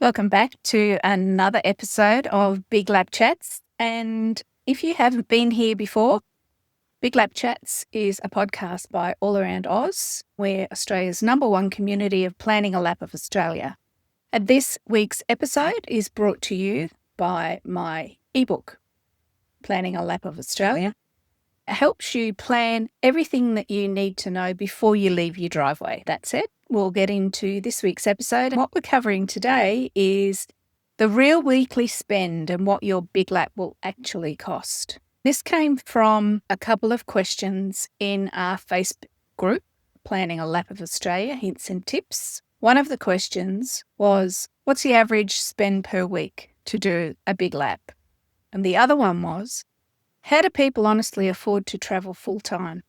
Welcome back to another episode of Big Lab Chats. And if you haven't been here before, Big Lab Chats is a podcast by All Around Oz. We're Australia's #1 community of planning a lap of Australia. And this week's episode is brought to you by my ebook, Planning a Lap of Australia. It helps you plan everything that you need to know before you leave your driveway. That's it. We'll get into this week's episode. What we're covering today is the real weekly spend and what your big lap will actually cost. This came from a couple of questions in our Facebook group, Planning a Lap of Australia, Hints and Tips. One of the questions was, what's the average spend per week to do a big lap? And the other one was, how do people honestly afford to travel full time?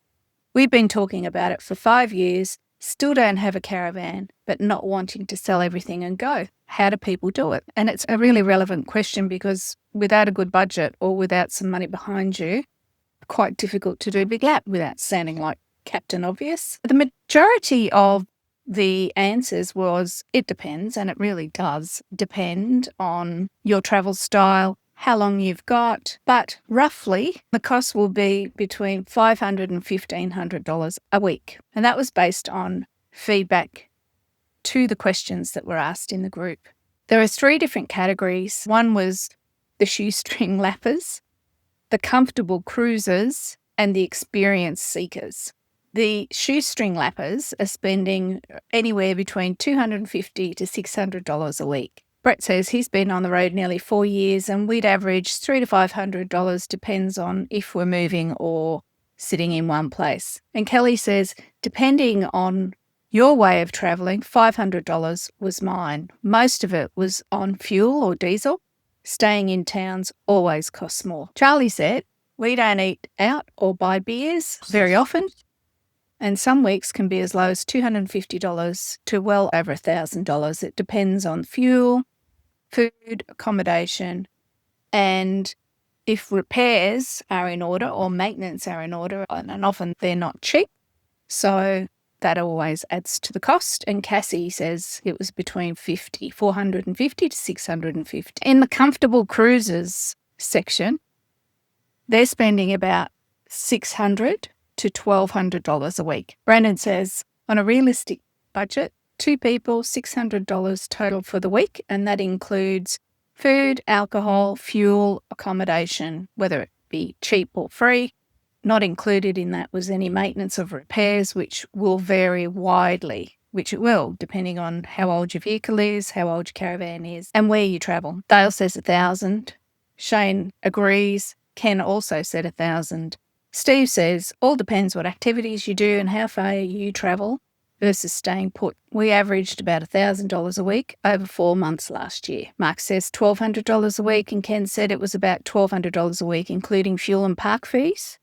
We've been talking about it for 5 years, still don't have a caravan, but not wanting to sell everything and go. How do people do it? And it's a really relevant question because without a good budget or without some money behind you, quite difficult to do a big lap without sounding like Captain Obvious. The majority of the answers was it depends, and it really does depend on your travel style, how long you've got, but roughly the cost will be between $500 and $1,500 a week. And that was based on feedback to the questions that were asked in the group. There are 3 different categories. One was the shoestring lappers, the comfortable cruisers, and the experienced seekers. The shoestring lappers are spending anywhere between $250 to $600 a week. Brett says he's been on the road nearly 4 years and we'd average $300 to $500, depends on if we're moving or sitting in one place. And Kelly says, depending on your way of travelling, $500 was mine. Most of it was on fuel or diesel. Staying in towns always costs more. Charlie said, we don't eat out or buy beers very often, and some weeks can be as low as $250 to well over $1,000. It depends on fuel, food, accommodation, and if repairs are in order or maintenance are in order, and often they're not cheap. So that always adds to the cost. And Cassie says it was between $450 to $650. In the comfortable cruises section, they're spending about $600 to $1,200 a week. Brandon says on a realistic budget, 2 people, $600 total for the week, and that includes food, alcohol, fuel, accommodation, whether it be cheap or free. Not included in that was any maintenance of repairs, which will vary widely, which it will, depending on how old your vehicle is, how old your caravan is, and where you travel. Dale says $1,000. Shane agrees. Ken also said $1,000. Steve says, all depends what activities you do and how far you travel versus staying put. We averaged about $1,000 a week over 4 months last year. Mark says $1,200 a week, and Ken said it was about $1,200 a week, including fuel and park fees.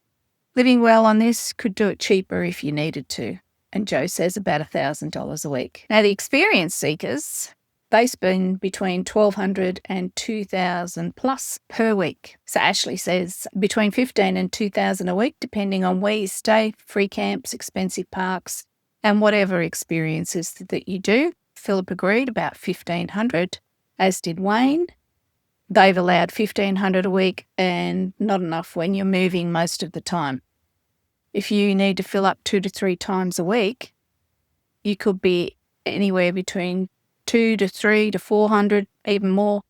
Living well on this, could do it cheaper if you needed to. And Joe says about $1,000 a week. Now, the experienced seekers, they spend between $1,200 and $2,000 plus per week. So Ashley says between $15,000 and $2,000 a week, depending on where you stay, free camps, expensive parks, and whatever experiences that you do. Philip agreed about $1,500, as did Wayne. They've allowed $1,500 a week and not enough when you're moving most of the time. If you need to fill up 2 to 3 times a week, you could be anywhere between 2 to 3 to 400, even more,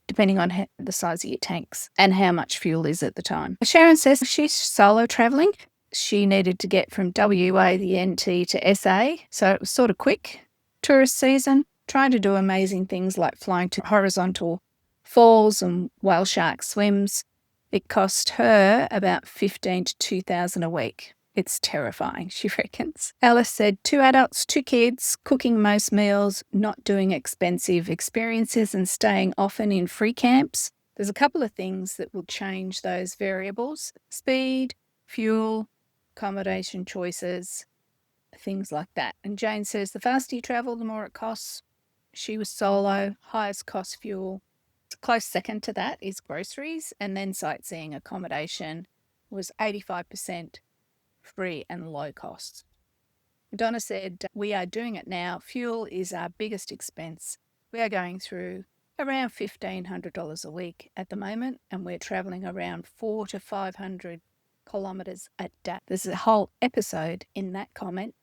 depending on the size of your tanks and how much fuel is at the time. Sharon says she's solo travelling. She needed to get from WA, the NT, to SA, so it was sort of quick. Tourist season, trying to do amazing things like flying to horizontal falls and whale shark swims. It cost her about $15,000 to $2,000 a week. It's terrifying, she reckons. Alice said 2 adults, 2 kids, cooking most meals, not doing expensive experiences and staying often in free camps. There's a couple of things that will change those variables. Speed, fuel, accommodation choices, things like that. And Jane says the faster you travel, the more it costs. She was solo, highest cost fuel. A close second to that is groceries, and then sightseeing. Accommodation was 85% free and low cost. Donna said, we are doing it now. Fuel is our biggest expense. We are going through around $1,500 a week at the moment, and we're traveling around 400 to 500 kilometres a day. There's a whole episode in that comment.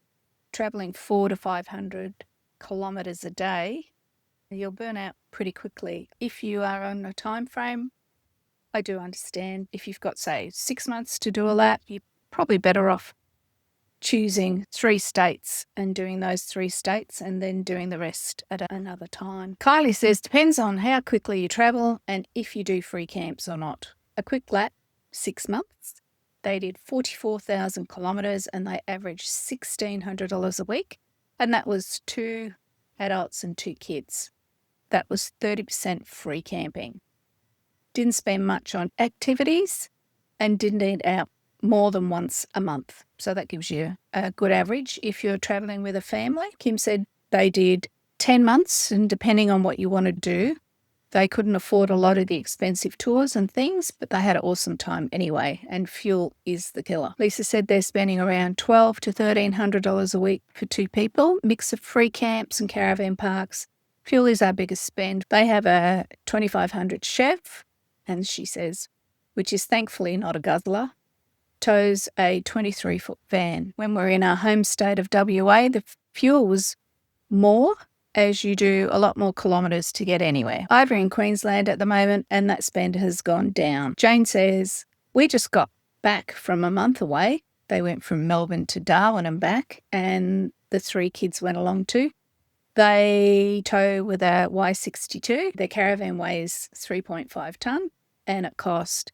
Traveling 400 to 500 kilometres a day, you'll burn out pretty quickly. If you are on a time frame, I do understand. If you've got, say, 6 months to do all that, you're probably better off choosing 3 states and doing those 3 states and then doing the rest at another time. Kylie says, depends on how quickly you travel and if you do free camps or not. A quick lap, 6 months. They did 44,000 kilometres and they averaged $1,600 a week. And that was 2 adults and 2 kids. That was 30% free camping. Didn't spend much on activities and didn't eat out more than once a month. So that gives you a good average if you're traveling with a family. Kim said they did 10 months, and depending on what you want to do, they couldn't afford a lot of the expensive tours and things, but they had an awesome time anyway, and fuel is the killer. Lisa said they're spending around $1,200 to $1,300 a week for 2 people, mix of free camps and caravan parks. Fuel is our biggest spend. They have a 2,500 chef, and she says, which is thankfully not a guzzler, tows a 23-foot van. When we're in our home state of WA, the fuel was more, as you do a lot more kilometres to get anywhere. Over in Queensland at the moment, and that spend has gone down. Jane says, we just got back from a month away. They went from Melbourne to Darwin and back, and the 3 kids went along too. They tow with a Y62. Their caravan weighs 3.5 tonne, and it cost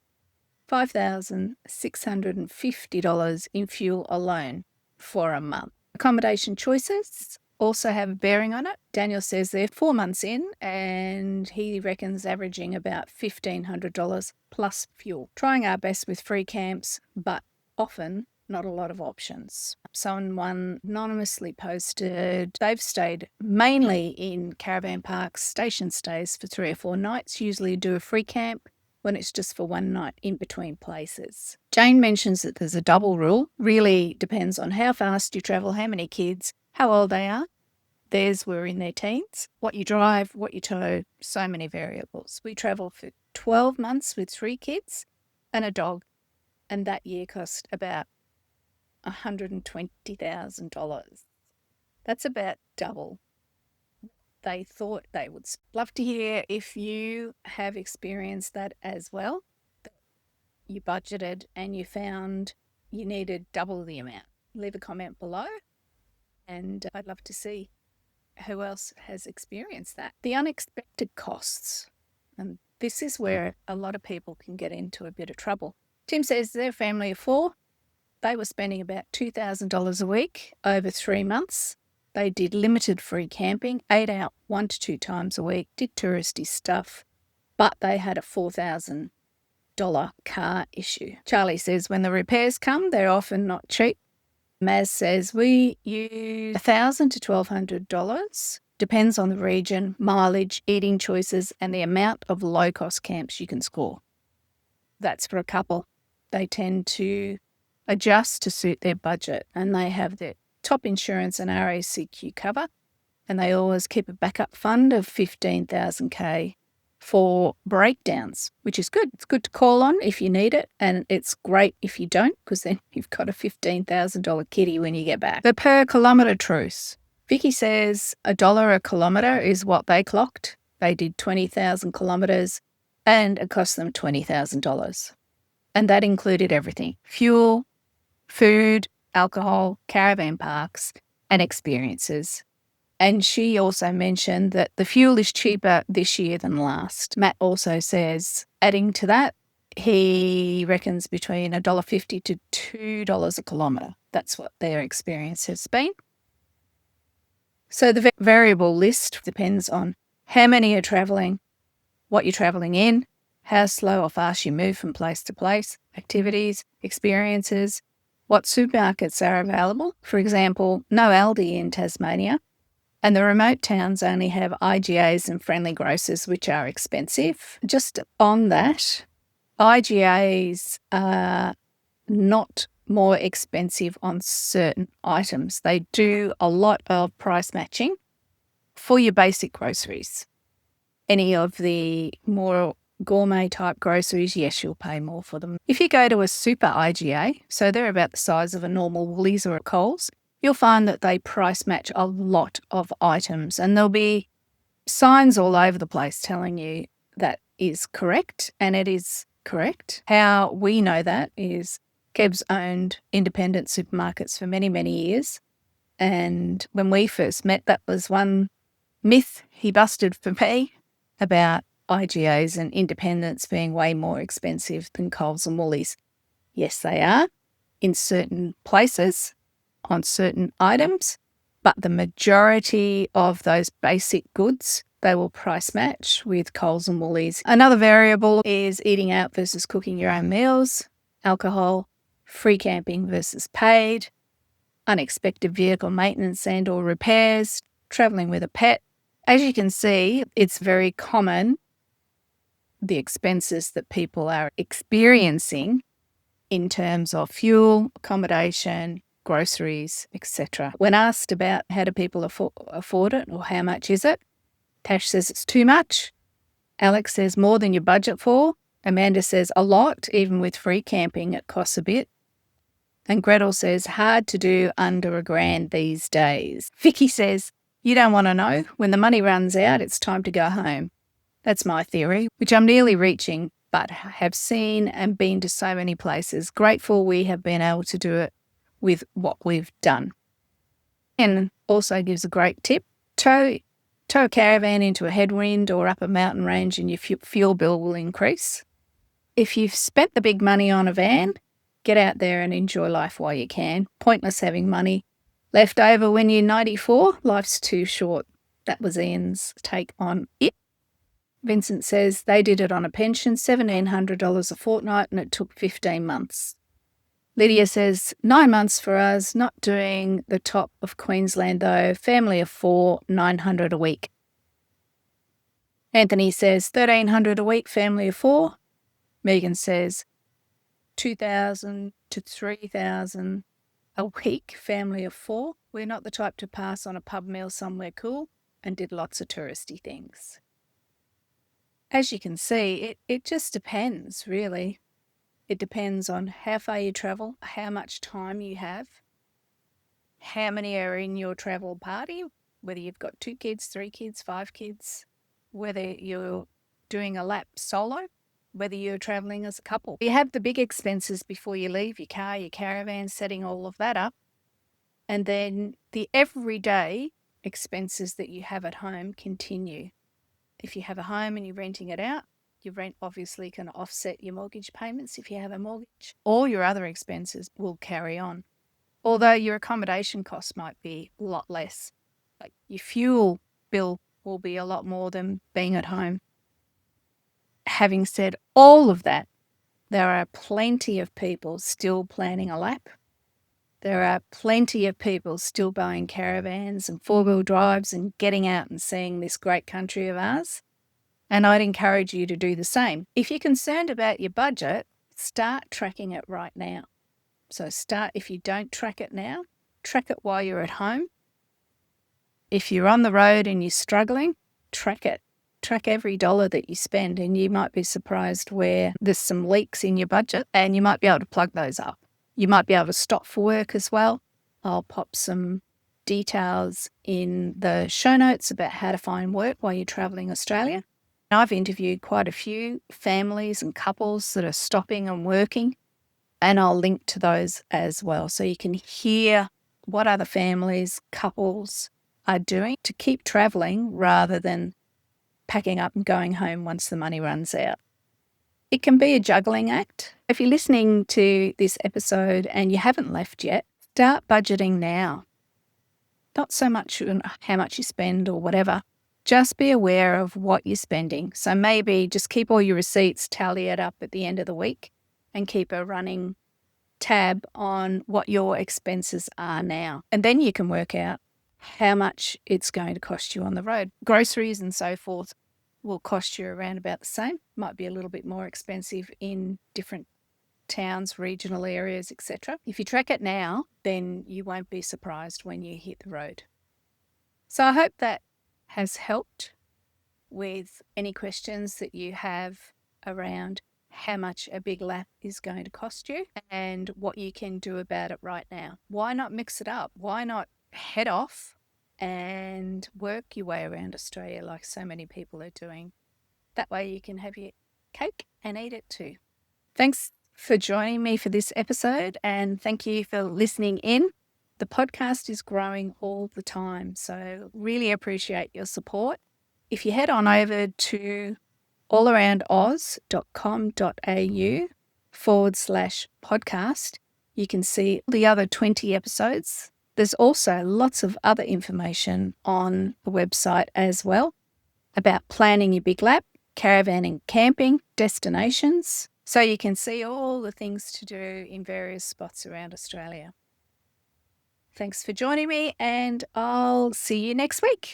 $5,650 in fuel alone for a month. Accommodation choices also have a bearing on it. Daniel says they're 4 months in and he reckons averaging about $1,500 plus fuel. Trying our best with free camps, but often not a lot of options. Someone anonymously posted they've stayed mainly in caravan parks, station stays for 3 or 4 nights, usually do a free camp when it's just for 1 night in between places. Jane mentions that there's a double rule. Really depends on how fast you travel, how many kids, how old they are. Theirs were in their teens. What you drive, what you tow, so many variables. We travelled for 12 months with 3 kids and a dog, and that year cost about $120,000. That's about double they thought they would. Love to hear if you have experienced that as well. You budgeted and you found you needed double the amount. Leave a comment below and I'd love to see who else has experienced that. The unexpected costs. And this is where a lot of people can get into a bit of trouble. Tim says they're a family of 4. They were spending about $2,000 a week over 3 months. They did limited free camping, ate out 1 to 2 times a week, did touristy stuff, but they had a $4,000 car issue. Charlie says when the repairs come, they're often not cheap. Maz says we use $1,000 to $1,200, depends on the region, mileage, eating choices, and the amount of low-cost camps you can score. That's for a couple. They tend to adjust to suit their budget, and they have their top insurance and RACQ cover, and they always keep a backup fund of $15,000 for breakdowns, which is good. It's good to call on if you need it, and it's great if you don't, because then you've got a $15,000 kitty when you get back. The per kilometre truce. Vicky says $1 a kilometre is what they clocked. They did 20,000 kilometres and it cost them $20,000. And that included everything: fuel, food, alcohol, caravan parks, and experiences. And she also mentioned that the fuel is cheaper this year than last. Matt also says, adding to that, he reckons between $1.50 to $2 a kilometre. That's what their experience has been. So the variable list depends on how many are travelling, what you're travelling in, how slow or fast you move from place to place, activities, experiences, what supermarkets are available. For example, no Aldi in Tasmania, and the remote towns only have IGAs and friendly grocers, which are expensive. Just on that, IGAs are not more expensive on certain items. They do a lot of price matching for your basic groceries. Any of the more gourmet type groceries, yes, you'll pay more for them. If you go to a super IGA, so they're about the size of a normal Woolies or a Coles, you'll find that they price match a lot of items, and there'll be signs all over the place telling you that is correct, and it is correct. How we know that is Kev's owned independent supermarkets for many, many years. And when we first met, that was one myth he busted for me about IGAs and independents being way more expensive than Coles and Woolies. Yes, they are in certain places on certain items, but the majority of those basic goods, they will price match with Coles and Woolies. Another variable is eating out versus cooking your own meals, alcohol, free camping versus paid, unexpected vehicle maintenance and or repairs, travelling with a pet. As you can see, it's very common, the expenses that people are experiencing in terms of fuel, accommodation, groceries, etc. When asked about how do people afford it or how much is it, Tash says it's too much. Alex says more than your budget for. Amanda says a lot, even with free camping, it costs a bit. And Gretel says hard to do under $1,000 these days. Vicky says you don't want to know. When the money runs out, it's time to go home. That's my theory, which I'm nearly reaching, but have seen and been to so many places. Grateful we have been able to do it with what we've done. And also gives a great tip. Tow a caravan into a headwind or up a mountain range and your fuel bill will increase. If you've spent the big money on a van, get out there and enjoy life while you can. Pointless having money left over when you're 94. Life's too short. That was Ian's take on it. Vincent says they did it on a pension, $1,700 a fortnight, and it took 15 months. Lydia says 9 months for us, not doing the top of Queensland though, family of 4, $900 a week. Anthony says $1,300 a week, family of 4. Megan says $2,000 to $3,000 a week, family of 4. We're not the type to pass on a pub meal somewhere cool and did lots of touristy things. As you can see, it just depends, really. It depends on how far you travel, how much time you have, how many are in your travel party, whether you've got 2 kids, 3 kids, 5 kids, whether you're doing a lap solo, whether you're travelling as a couple. You have the big expenses before you leave, your car, your caravan, setting all of that up. And then the everyday expenses that you have at home continue. If you have a home and you're renting it out, your rent obviously can offset your mortgage payments if you have a mortgage. All your other expenses will carry on. Although your accommodation costs might be a lot less. Like your fuel bill will be a lot more than being at home. Having said all of that, there are plenty of people still planning a lap. There are plenty of people still buying caravans and 4-wheel drives and getting out and seeing this great country of ours. And I'd encourage you to do the same. If you're concerned about your budget, start tracking it right now. So if you don't track it now, track it while you're at home. If you're on the road and you're struggling, track it. Track every dollar that you spend, and you might be surprised where there's some leaks in your budget and you might be able to plug those up. You might be able to stop for work as well. I'll pop some details in the show notes about how to find work while you're travelling Australia. I've interviewed quite a few families and couples that are stopping and working, and I'll link to those as well so you can hear what other families, couples are doing to keep travelling rather than packing up and going home once the money runs out. It can be a juggling act. If you're listening to this episode and you haven't left yet, start budgeting now. Not so much how much you spend or whatever. Just be aware of what you're spending. So maybe just keep all your receipts, tally it up at the end of the week, and keep a running tab on what your expenses are now. And then you can work out how much it's going to cost you on the road. Groceries and so forth will cost you around about the same. Might be a little bit more expensive in different towns, regional areas, etc. If you track it now, then you won't be surprised when you hit the road. So I hope that has helped with any questions that you have around how much a big lap is going to cost you and what you can do about it right now. Why not mix it up? Why not head off and work your way around Australia like so many people are doing? That way you can have your cake and eat it too. Thanks for joining me for this episode, and thank you for listening in. The podcast is growing all the time, so really appreciate your support. If you head on over to allaroundoz.com.au/podcast, you can see the other 20 episodes. There's also lots of other information on the website as well about planning your big lap, caravanning, camping, destinations, so you can see all the things to do in various spots around Australia. Thanks for joining me, and I'll see you next week.